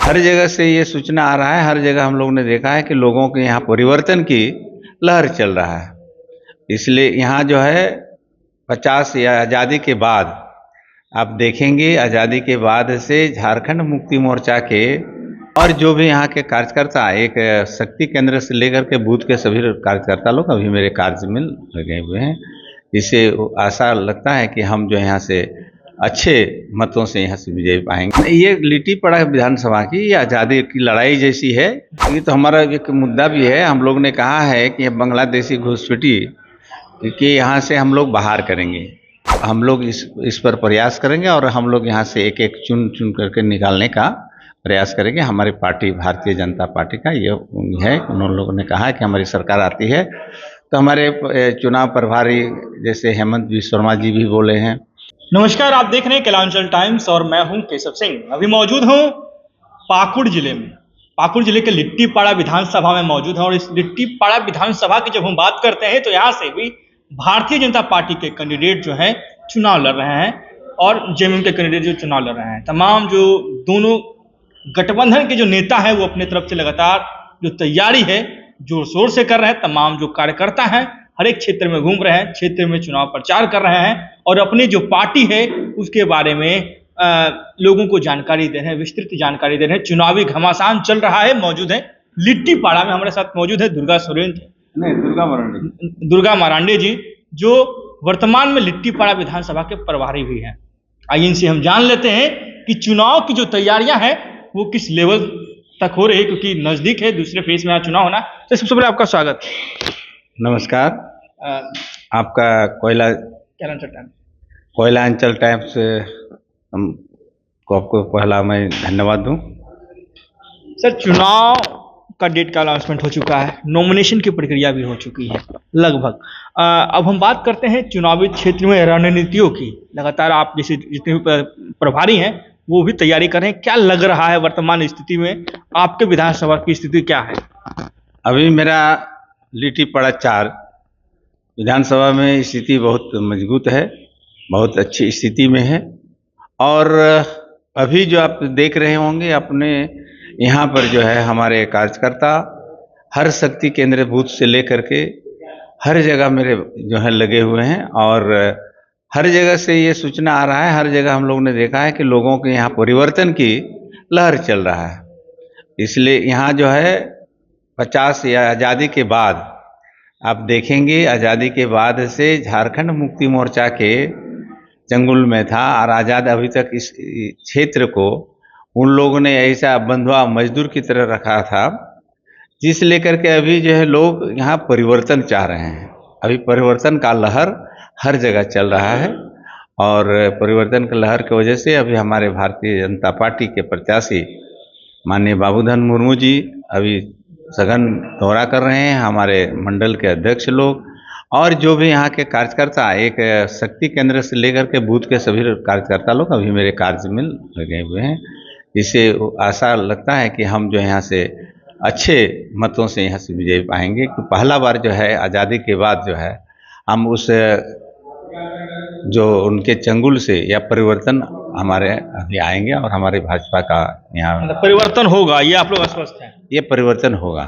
हर जगह से ये सूचना आ रहा है, हर जगह हम लोग ने देखा है कि लोगों के यहाँ परिवर्तन की लहर चल रहा है। इसलिए यहाँ जो है 50 या आज़ादी के बाद आप देखेंगे, आज़ादी के बाद से झारखंड मुक्ति मोर्चा के और जो भी यहाँ के कार्यकर्ता एक शक्ति केंद्र से लेकर के बूथ के सभी कार्यकर्ता लोग अभी मेरे कार्य में लगे हुए हैं। इससे आशा लगता है कि हम जो यहाँ से अच्छे मतों से यहाँ से विजय पाएंगे। ये लिट्टी पड़ा विधानसभा की ये आज़ादी की लड़ाई जैसी है। ये तो हमारा एक मुद्दा भी है। हम लोग ने कहा है कि बांग्लादेशी घुसपैठी कि यहाँ से हम लोग बाहर करेंगे। हम लोग इस पर प्रयास करेंगे और हम लोग यहाँ से एक एक चुन चुन करके निकालने का प्रयास करेंगे। हमारी पार्टी भारतीय जनता पार्टी का ये है। उन लोगों ने कहा कि हमारी सरकार आती है तो हमारे चुनाव प्रभारी जैसे हेमंत विश्व शर्मा जी भी बोले हैं। नमस्कार, आप देख रहे हैं कलांचल टाइम्स और मैं हूं केशव सिंह। अभी मौजूद हूं पाकुड़ जिले में। पाकुड़ जिले के लिट्टीपाड़ा विधानसभा में मौजूद है और इस लिट्टीपाड़ा विधानसभा की जब हम बात करते हैं तो यहाँ से भी भारतीय जनता पार्टी के कैंडिडेट जो है चुनाव लड़ रहे हैं और जेएमएम के कैंडिडेट जो चुनाव लड़ रहे हैं। तमाम जो दोनों गठबंधन के जो नेता हैं वो अपने तरफ से लगातार जो तैयारी है जोर शोर से कर रहे हैं। तमाम जो कार्यकर्ता हैं हर एक क्षेत्र में घूम रहे हैं, क्षेत्र में चुनाव प्रचार कर रहे हैं और अपनी जो पार्टी है उसके बारे में लोगों को जानकारी दे रहे हैं, विस्तृत जानकारी दे रहे हैं। चुनावी घमासान चल रहा है। मौजूद है लिट्टीपाड़ा में, हमारे साथ मौजूद है दुर्गा मरांडे जी, जो वर्तमान में लिट्टीपाड़ा विधानसभा के प्रभारी भी हैं। आइए इनसे हम जान लेते हैं कि चुनाव की जो तैयारियां हैं वो किस लेवल तक हो रही है, क्योंकि नजदीक है, दूसरे फेज में चुनाव होना। तो सबसे पहले आपका स्वागत। नमस्कार। आपका कोयलांचल टाइम्स हमको आपको पहला मैं धन्यवाद दूं। सर, चुनाव का डेट का अनाउंसमेंट हो चुका है, नॉमिनेशन की प्रक्रिया भी हो चुकी है लगभग। अब हम बात करते हैं चुनावी क्षेत्र में रणनीतियों की। लगातार आप जैसे जितने भी प्रभारी हैं वो भी तैयारी कर रहे हैं। क्या लग रहा है वर्तमान स्थिति में आपके विधानसभा की स्थिति क्या है? अभी मेरा लिट्टीपाड़ा 4 विधानसभा में स्थिति बहुत मजबूत है, बहुत अच्छी स्थिति में है। और अभी जो आप देख रहे होंगे अपने यहाँ पर जो है हमारे कार्यकर्ता हर शक्ति केंद्र बूथ से लेकर के हर जगह मेरे जो है लगे हुए हैं और हर जगह से ये सूचना आ रहा है, हर जगह हम लोग ने देखा है कि लोगों के यहाँ परिवर्तन की लहर चल रहा है। इसलिए यहाँ जो है 50 या आज़ादी के बाद आप देखेंगे, आज़ादी के बाद से झारखंड मुक्ति मोर्चा के चंगुल में था और आज़ाद अभी तक इस क्षेत्र को उन लोगों ने ऐसा बंधुआ मजदूर की तरह रखा था, जिस लेकर के अभी जो है लोग यहाँ परिवर्तन चाह रहे हैं। अभी परिवर्तन का लहर हर जगह चल रहा है और परिवर्तन की लहर की वजह से अभी हमारे भारतीय जनता पार्टी के प्रत्याशी माननीय बाबूधन मुर्मू जी अभी सघन दौरा कर रहे हैं। हमारे मंडल के अध्यक्ष लोग और जो भी यहाँ के कार्यकर्ता एक शक्ति केंद्र से लेकर के बूथ के सभी कार्यकर्ता लोग अभी मेरे कार्य में लगे हुए हैं। इससे आशा लगता है कि हम जो यहाँ से अच्छे मतों से यहाँ से विजय पाएंगे। कि पहला बार जो है आज़ादी के बाद जो है हम उस जो उनके चंगुल से या परिवर्तन हमारे अभी आएंगे और हमारे भाजपा का यहाँ परिवर्तन होगा, ये आप लोग आश्वस्त हैं? ये परिवर्तन होगा,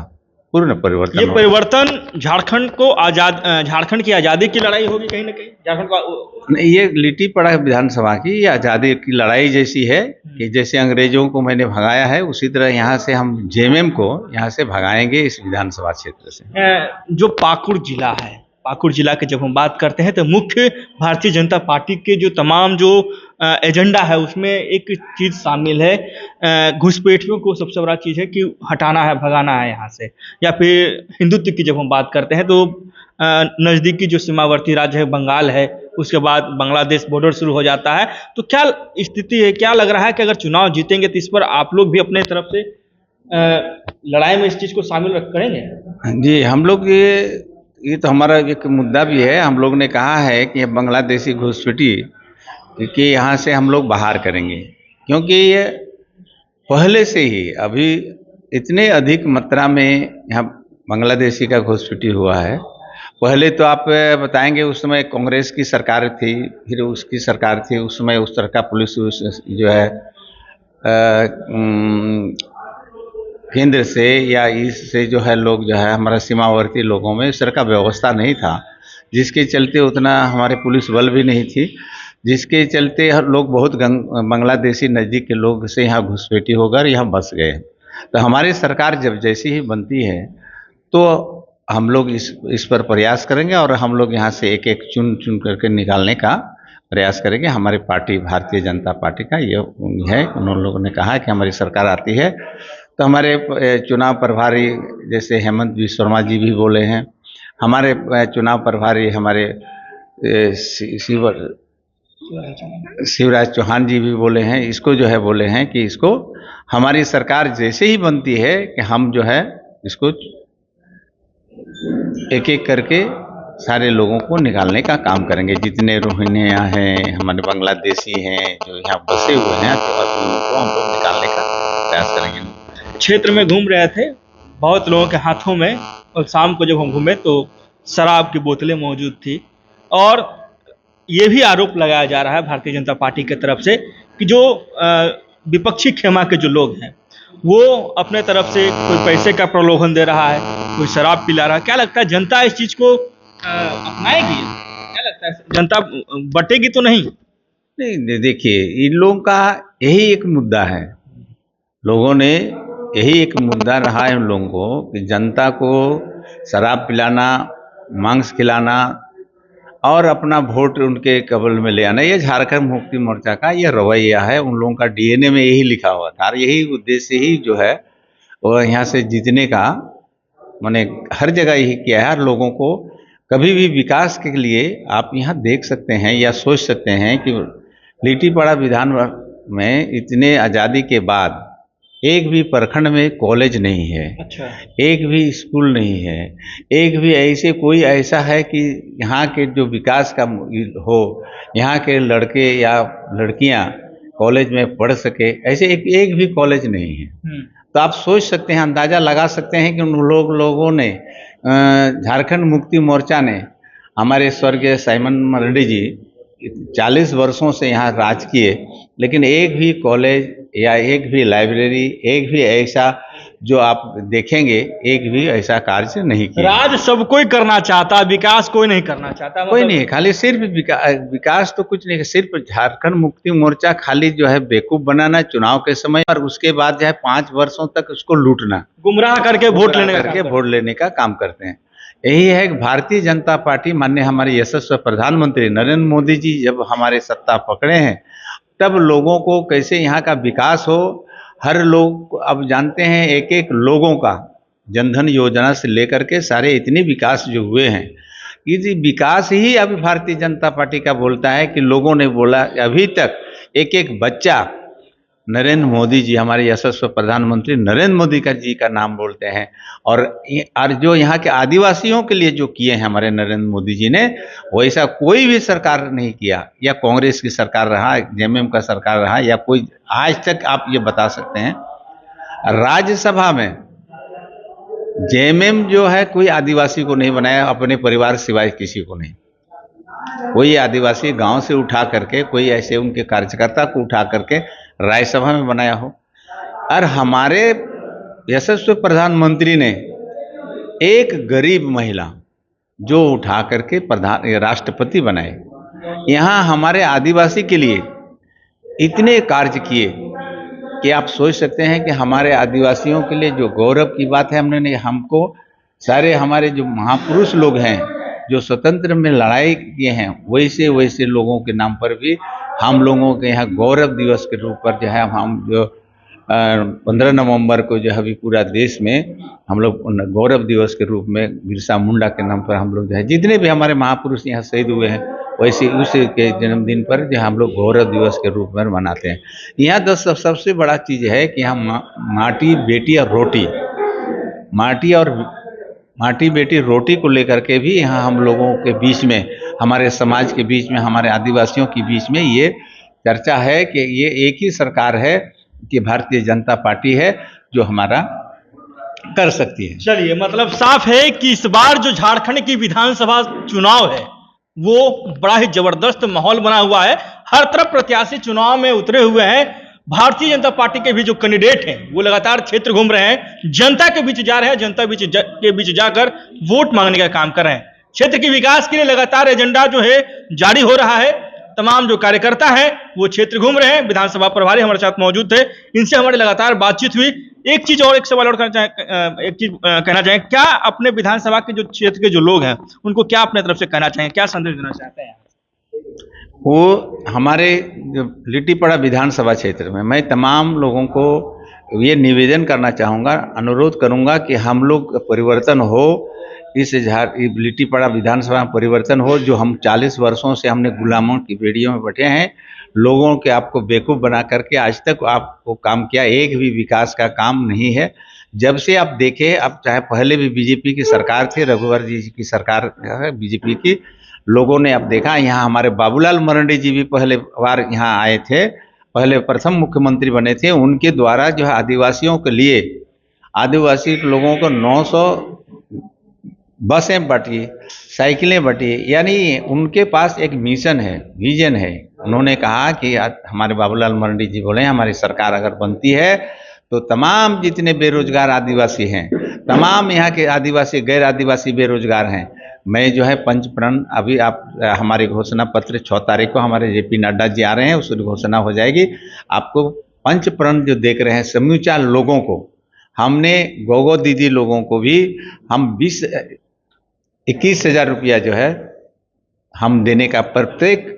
पूर्ण परिवर्तन। ये परिवर्तन झारखंड की आज़ादी की लड़ाई होगी कहीं ना कहीं। झारखंड का ये लिट्टीपाड़ा विधानसभा की ये आज़ादी की लड़ाई जैसी है कि जैसे अंग्रेजों को मैंने भगाया है उसी तरह यहाँ से हम जेएमएम को यहाँ से भगाएंगे इस विधानसभा क्षेत्र से। जो पाकुड़ जिला है, पाकुड़ जिला की जब हम बात करते हैं तो मुख्य भारतीय जनता पार्टी के जो तमाम जो एजेंडा है उसमें एक चीज़ शामिल है, घुसपैठियों को सबसे बड़ा चीज़ है कि हटाना है, भगाना है यहाँ से। या फिर हिंदुत्व की जब हम बात करते हैं तो नज़दीकी जो सीमावर्ती राज्य है बंगाल है, उसके बाद बांग्लादेश बॉर्डर शुरू हो जाता है। तो क्या स्थिति है, क्या लग रहा है कि अगर चुनाव जीतेंगे तो इस पर आप लोग भी अपने तरफ से लड़ाई में इस चीज़ को शामिल करेंगे? जी, हम लोग ये तो हमारा एक मुद्दा भी है। हम लोग ने कहा है कि बांग्लादेशी घुसपैठी कि यहाँ से हम लोग बाहर करेंगे, क्योंकि ये पहले से ही अभी इतने अधिक मात्रा में यहाँ बांग्लादेशी का घुसपैठी हुआ है। पहले तो आप बताएंगे उस समय कांग्रेस की सरकार थी, फिर उसकी सरकार थी, उस समय उस तरह का पुलिस जो है केंद्र से या इससे जो है लोग जो है हमारा सीमावर्ती लोगों में इस तरह का व्यवस्था नहीं था, जिसके चलते उतना हमारे पुलिस बल भी नहीं थी, जिसके चलते हर लोग बहुत बांग्लादेशी नज़दीक के लोग से यहाँ घुसपैठी होकर यहाँ बस गए। तो हमारी सरकार जब जैसी ही बनती है तो हम लोग इस पर प्रयास करेंगे और हम लोग यहाँ से एक एक चुन चुन करके निकालने का प्रयास करेंगे। हमारी पार्टी भारतीय जनता पार्टी का ये है, उन लोगों ने कहा कि हमारी सरकार आती है तो हमारे चुनाव प्रभारी जैसे हेमंत बिस्वा शर्मा जी भी बोले हैं, हमारे चुनाव प्रभारी हमारे शिवराज चौहान जी भी बोले हैं, इसको जो है बोले हैं कि इसको हमारी सरकार जैसे ही बनती है कि हम जो है इसको एक एक करके सारे लोगों को निकालने का काम करेंगे। जितने रोहिंग्या हैं, हमारे बांग्लादेशी हैं जो यहाँ बसे हुए हैं, उनको हम लोग निकालने का प्रयास करेंगे। क्षेत्र में घूम रहे थे, बहुत लोगों के हाथों में, और शाम को जब हम घूमे तो शराब की बोतलें मौजूद थी। और ये भी आरोप लगाया जा रहा है भारतीय जनता पार्टी की तरफ से कि जो विपक्षी खेमा के जो लोग हैं वो अपने तरफ से कोई पैसे का प्रलोभन दे रहा है, कोई शराब पिला रहा है। क्या लगता है जनता इस चीज को अपनाएगी? क्या लगता है जनता बटेगी तो नहीं? नहीं, देखिए इन लोगों का यही एक मुद्दा है, लोगों ने यही एक मुद्दा रहा है उन लोगों को कि जनता को शराब पिलाना, मांस खिलाना और अपना वोट उनके कबल में ले आना, ये झारखंड मुक्ति मोर्चा का ये रवैया है। उन लोगों का डीएनए में यही लिखा हुआ था और यही उद्देश्य ही जो है वो यहाँ से जीतने का मैंने हर जगह यही किया है। हर लोगों को कभी भी विकास के लिए आप यहाँ देख सकते हैं या सोच सकते हैं कि लिट्टीपाड़ा विधान में इतने आज़ादी के बाद एक भी प्रखंड में कॉलेज नहीं है। अच्छा। एक भी स्कूल नहीं है, एक भी ऐसे कोई ऐसा है कि यहाँ के जो विकास का हो, यहाँ के लड़के या लड़कियाँ कॉलेज में पढ़ सके, ऐसे एक भी कॉलेज नहीं है। तो आप सोच सकते हैं, अंदाज़ा लगा सकते हैं कि उन लोगों ने झारखंड मुक्ति मोर्चा ने, हमारे स्वर्गीय साइमन मरांडी जी 40 वर्षों से यहाँ राज किए, लेकिन एक भी कॉलेज या एक भी लाइब्रेरी, एक भी ऐसा जो आप देखेंगे, एक भी ऐसा कार्य नहीं किया। राज सब कोई करना चाहता, विकास कोई नहीं करना चाहता। कोई नहीं, खाली सिर्फ विकास तो कुछ नहीं, सिर्फ झारखंड मुक्ति मोर्चा खाली जो है बेवकूफ बनाना चुनाव के समय, और उसके बाद जो है 5 वर्षों तक उसको लूटना, गुमराह करके वोट लेने का काम करते हैं। यही है कि भारतीय जनता पार्टी, माननीय हमारे यशस्वी प्रधानमंत्री नरेंद्र मोदी जी जब हमारे सत्ता पकड़े हैं तब लोगों को कैसे यहाँ का विकास हो। हर लोग अब जानते हैं, एक एक लोगों का जनधन योजना से लेकर के सारे इतने विकास जो हुए हैं, ये विकास ही अभी भारतीय जनता पार्टी का बोलता है कि लोगों ने बोला अभी तक एक एक बच्चा नरेंद्र मोदी जी, हमारे यशस्वी प्रधानमंत्री नरेंद्र मोदी जी का नाम बोलते हैं। और जो यहाँ के आदिवासियों के लिए जो किए हैं हमारे नरेंद्र मोदी जी ने, वैसा कोई भी सरकार नहीं किया, या कांग्रेस की सरकार रहा, जेएमएम का सरकार रहा, या कोई आज तक आप ये बता सकते हैं राज्यसभा में जेएमएम जो है कोई आदिवासी को नहीं बनाया, अपने परिवार सिवाय किसी को नहीं। कोई आदिवासी गांव से उठा करके, कोई ऐसे उनके कार्यकर्ता को उठा करके राज्यसभा में बनाया हो। और हमारे यशस्वी प्रधानमंत्री ने एक गरीब महिला जो उठा करके राष्ट्रपति बनाए। यहाँ हमारे आदिवासी के लिए इतने कार्य किए कि आप सोच सकते हैं कि हमारे आदिवासियों के लिए जो गौरव की बात है, हमको सारे हमारे जो महापुरुष लोग हैं जो स्वतंत्र में लड़ाई किए हैं, वैसे लोगों के नाम पर भी हम लोगों के यहाँ गौरव दिवस के रूप पर जो है हम जो 15 नवंबर को जो है अभी पूरा देश में हम लोग गौरव दिवस के रूप में बिरसा मुंडा के नाम पर हम लोग जो है जितने भी हमारे महापुरुष यहाँ शहीद हुए हैं, वैसे उसी के जन्मदिन पर जो हम लोग गौरव दिवस के रूप में मनाते हैं। यहाँ सबसे बड़ा चीज़ है कि यहाँ माटी बेटी और रोटी, माटी बेटी रोटी को लेकर के भी यहाँ हम लोगों के बीच में, हमारे समाज के बीच में, हमारे आदिवासियों के बीच में ये चर्चा है कि ये एक ही सरकार है कि भारतीय जनता पार्टी है जो हमारा कर सकती है। चलिए, मतलब साफ है कि इस बार जो झारखंड की विधानसभा चुनाव है वो बड़ा ही जबरदस्त माहौल बना हुआ है। हर तरफ प्रत्याशी चुनाव में उतरे हुए हैं। भारतीय जनता पार्टी के भी जो कैंडिडेट हैं वो लगातार क्षेत्र घूम रहे हैं, जनता के बीच जा रहे हैं, जनता के बीच जाकर वोट मांगने का काम कर रहे हैं। क्षेत्र के विकास के लिए लगातार एजेंडा जो है जारी हो रहा है। तमाम जो कार्यकर्ता है वो क्षेत्र घूम रहे हैं। विधानसभा प्रभारी हमारे साथ मौजूद थे, इनसे हमारी लगातार बातचीत हुई। एक सवाल और कहना चाहें, क्या अपने विधानसभा के जो क्षेत्र के जो लोग हैं उनको क्या अपने तरफ से कहना चाहें, क्या संदेश देना चाहते हैं? वो हमारे जो लिट्टीपाड़ा विधानसभा क्षेत्र में मैं तमाम लोगों को ये निवेदन करना चाहूँगा, अनुरोध करूँगा कि हम लोग परिवर्तन हो, इस लिट्टीपाड़ा विधानसभा में परिवर्तन हो। जो हम 40 वर्षों से हमने गुलामों की बेड़ियों में बैठे हैं, लोगों के आपको बेवकूफ़ बना करके आज तक आपको काम किया, एक भी विकास का काम नहीं है। जब से आप देखें, अब चाहे पहले भी बीजेपी की सरकार थी, रघुवर जी की सरकार है बीजेपी की, लोगों ने अब देखा यहाँ हमारे बाबूलाल मरांडी जी भी पहले बार यहाँ आए थे, पहले प्रथम मुख्यमंत्री बने थे। उनके द्वारा जो है आदिवासियों के लिए, आदिवासी लोगों को 900 बसें बटी, साइकिलें बटी, यानी उनके पास एक मिशन है, विजन है। उन्होंने कहा कि हमारे बाबूलाल मरांडी जी बोले हमारी सरकार अगर बनती है तो तमाम जितने बेरोजगार आदिवासी हैं, तमाम यहाँ के आदिवासी गैर आदिवासी बेरोजगार हैं, मैं जो है पंचप्रण, अभी आप हमारे घोषणा पत्र 6 तारीख को हमारे जेपी नड्डा जी आ रहे हैं, उस घोषणा हो जाएगी। आपको पंचप्रण जो देख रहे हैं समूचा लोगों को, हमने गोगो दीदी लोगों को भी हम 21,000 रुपया जो है हम देने का, प्रत्येक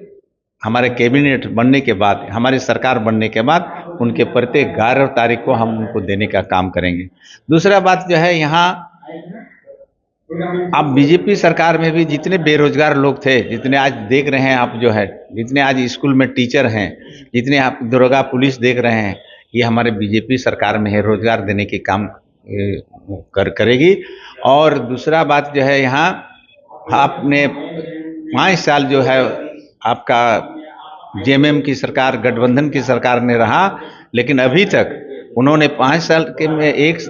हमारे कैबिनेट बनने के बाद, हमारी सरकार बनने के बाद उनके प्रत्येक 11 तारीख को हम उनको देने का काम करेंगे। दूसरा बात जो है, यहाँ अब बीजेपी सरकार में भी जितने बेरोजगार लोग थे, जितने आज देख रहे हैं आप जो है, जितने आज स्कूल में टीचर हैं, जितने आप दरोगा पुलिस देख रहे हैं, ये हमारे बीजेपी सरकार में है, रोजगार देने के काम करेगी। और दूसरा बात जो है, यहाँ आपने 5 साल जो है आपका जेएमएम की सरकार, गठबंधन की सरकार ने रहा, लेकिन अभी तक उन्होंने 5 साल के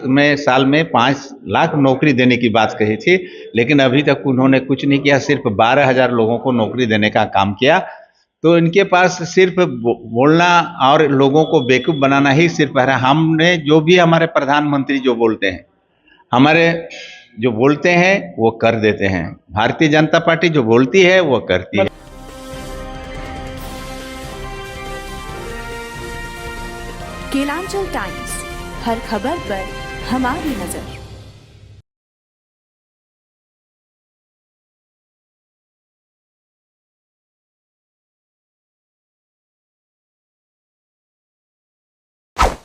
में साल में 5 लाख नौकरी देने की बात कही थी, लेकिन अभी तक उन्होंने कुछ नहीं किया, सिर्फ 12,000 लोगों को नौकरी देने का काम किया। तो इनके पास सिर्फ बोलना और लोगों को बेवकूफ़ बनाना ही सिर्फ है। हमने जो भी हमारे प्रधानमंत्री जो बोलते हैं, हमारे जो बोलते हैं वो कर देते हैं। भारतीय जनता पार्टी जो बोलती है वो करती है। केलांचल टाइम्स, हर खबर पर हमारी नजर।